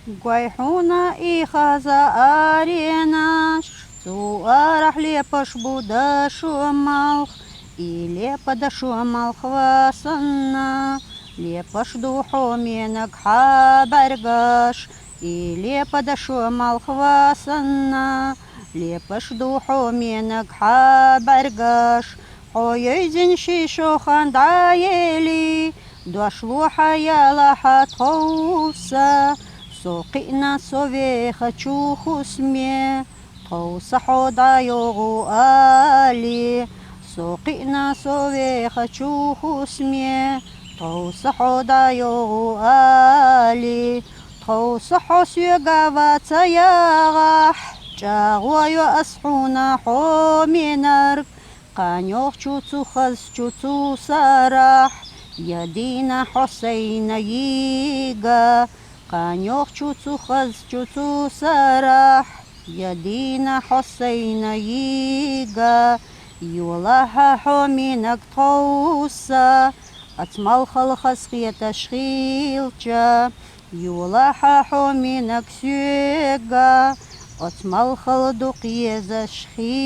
Гуайхуна и хаза аренаш, цуарах лепаш буда шумалх, и лепа да шумалх васанна, лепаш духо менак хабаргаш, и лепа да шумалх васанна, лепаш духо менак хабаргаш, хойзин шишохан даели, дошло хаяла хатхоуса, سوقنا سوي خشو خسمي تو صحودا يوغو آلي سوقنا سوي خشو خسمي تو صحودا يوغو آلي تو صحو سيغاوا تياغح جاغوا يو أسحونا حومينر قانيوخ چوتو خز چوتو سراح يدينا حسين ييغا قانيوخ چوتو خز چوتو سراح يدينا حسين ييغا يولاها حومينك طوسا أتمال خلخص خي تشخيلجا يولاها حومينك سيغا أتمال خلدق يزشخيلجا